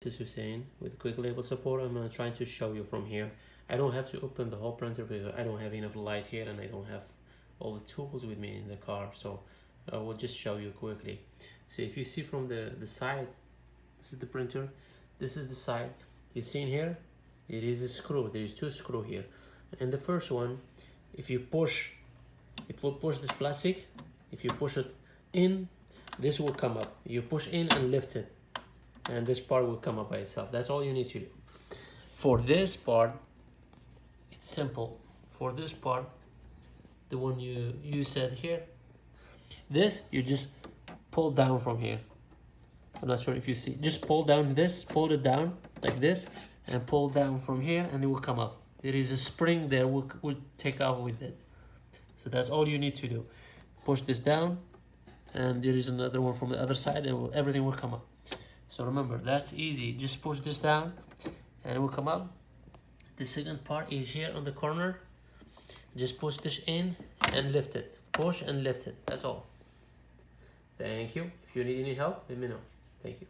This is Hussein with Quick Label Support. I'm trying to show you from here. I don't have to open the whole printer because I don't have enough light here and I don't have all the tools with me in the car, so I will just show you quickly. So if you see from the side, this is the printer, this is the side. You see in here, it is a screw. There is two screws here, and the first one, if you push this plastic, if you push it in, this will come up. You push in and lift it, and this part will come up by itself. That's all you need to do. For this part, it's simple. For this part, the one you said here, this you just pull down from here. I'm not sure if you see. Just pull down this, pull it down like this, and pull down from here, and it will come up. There is a spring there, will take off with it. So that's all you need to do. Push this down, and there is another one from the other side, and everything will come up. So remember, that's easy. Just push this down and it will come up. The second part is here on the corner. Just push this in and lift it. Push and lift it. That's all. Thank you. If you need any help, let me know. Thank you.